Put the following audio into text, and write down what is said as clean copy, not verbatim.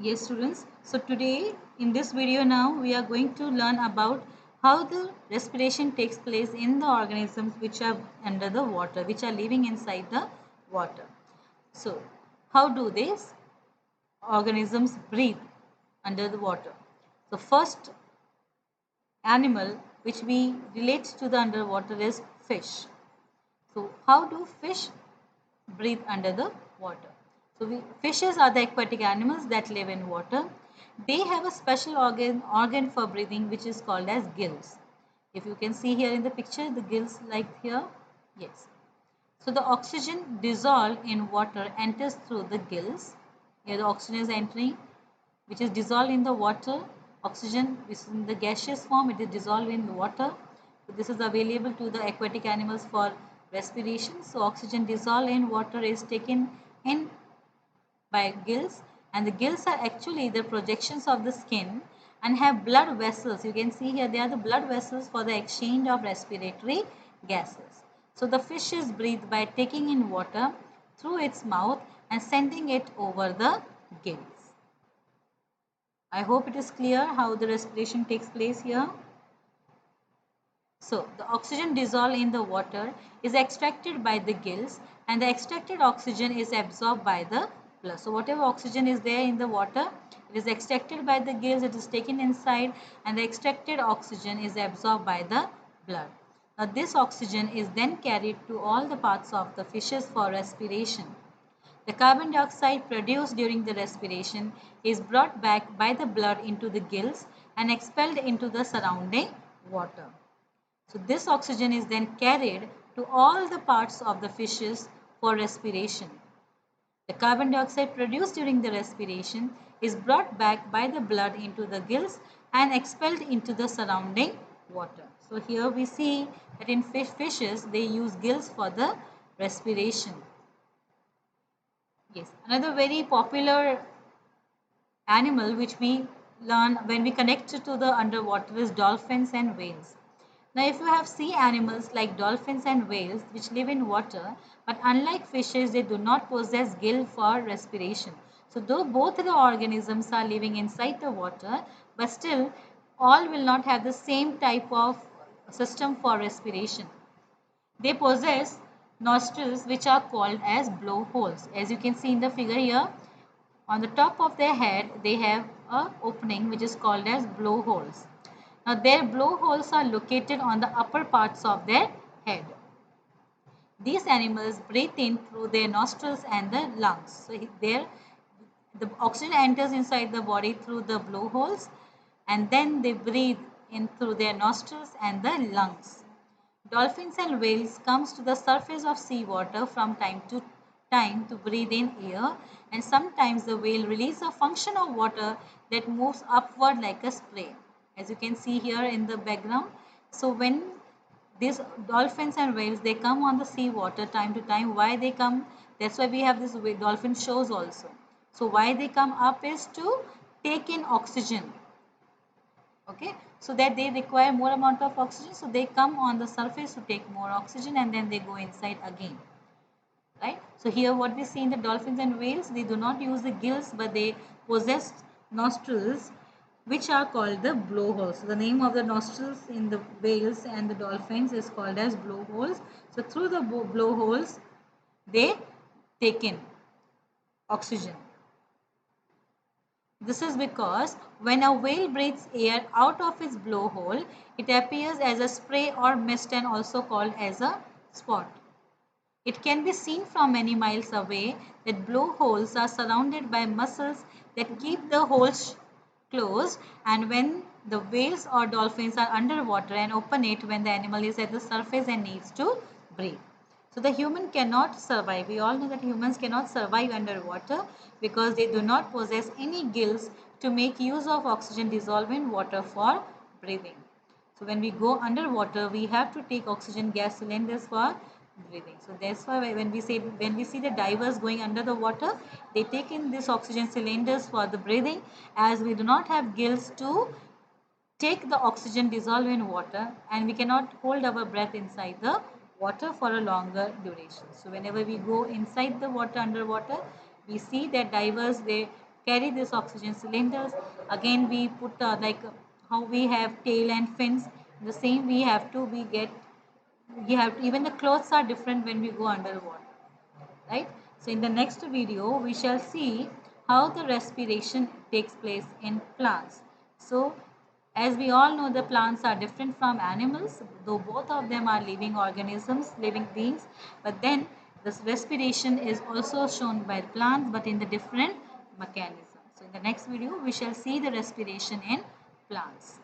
Yes, students. So today in this video now we are going to learn about how the respiration takes place in the organisms which are under the water, which are living inside the water. So how do these organisms breathe under the water? The first animal which we relate to the underwater is fish. So how do fish breathe under the water? So fishes are the aquatic animals that live in water. They have a special organ for breathing which is called as gills. If you can see here in the picture, the gills like here, yes. So the oxygen dissolved in water enters through the gills. Here the oxygen is entering, which is dissolved in the water. Oxygen is in the gaseous form, it is dissolved in the water. So this is available to the aquatic animals for respiration. So oxygen dissolved in water is taken in by gills, and the gills are actually the projections of the skin and have blood vessels. You can see here they are the blood vessels for the exchange of respiratory gases. So the fishes breathe by taking in water through its mouth and sending it over the gills. I hope it is clear how the respiration takes place here. So the oxygen dissolved in the water is extracted by the gills, and the extracted oxygen is absorbed by the blood. So whatever oxygen is there in the water, it is extracted by the gills, it is taken inside, and the extracted oxygen is absorbed by the blood. Now this oxygen is then carried to all the parts of the fishes for respiration. The carbon dioxide produced during the respiration is brought back by the blood into the gills and expelled into the surrounding water. So this oxygen is then carried to all the parts of the fishes for respiration. The carbon dioxide produced during the respiration is brought back by the blood into the gills and expelled into the surrounding water. So here we see that in fishes they use gills for the respiration. Yes, another very popular animal which we learn when we connect it to the underwater is dolphins and whales. Now, if you have sea animals like dolphins and whales which live in water, but unlike fishes, they do not possess gill for respiration. So, though both the organisms are living inside the water, but still all will not have the same type of system for respiration. They possess nostrils which are called as blowholes. As you can see in the figure here, on the top of their head, they have a opening which is called as blowholes. Now, their blowholes are located on the upper parts of their head. These animals breathe in through their nostrils and the lungs. So, there the oxygen enters inside the body through the blowholes, and then they breathe in through their nostrils and the lungs. Dolphins and whales comes to the surface of seawater from time to time to breathe in air, and sometimes the whale releases a function of water that moves upward like a spray, as you can see here in the background. So when these dolphins and whales they come on the sea water time to time, why they come, that's why we have this dolphin shows also. So why they come up is to take in oxygen, okay, so that they require more amount of oxygen, so they come on the surface to take more oxygen and then they go inside again, right? So here what we see in the dolphins and whales, they do not use the gills but they possess nostrils which are called the blowholes. So the name of the nostrils in the whales and the dolphins is called as blowholes. So through the blowholes they take in oxygen. This is because when a whale breathes air out of its blowhole, it appears as a spray or mist and also called as a spot. It can be seen from many miles away that blowholes are surrounded by muscles that keep the holes closed, and when the whales or dolphins are underwater and open it when the animal is at the surface and needs to breathe. So the human cannot survive. We all know that humans cannot survive underwater because they do not possess any gills to make use of oxygen dissolved in water for breathing. So when we go underwater, we have to take oxygen gas cylinders for breathing. So that's why when we see the divers going under the water, they take in these oxygen cylinders for the breathing, as we do not have gills to take the oxygen dissolved in water, and we cannot hold our breath inside the water for a longer duration. So whenever we go inside the water underwater, we see that divers they carry this oxygen cylinders. Again we put like how we have tail and fins, the same we have to we get, we have to, even the clothes are different when we go underwater, right? So in the next video we shall see how the respiration takes place in plants. So as we all know, the plants are different from animals, though both of them are living organisms, living beings, but then this respiration is also shown by plants but in the different mechanism. So in the next video we shall see the respiration in plants.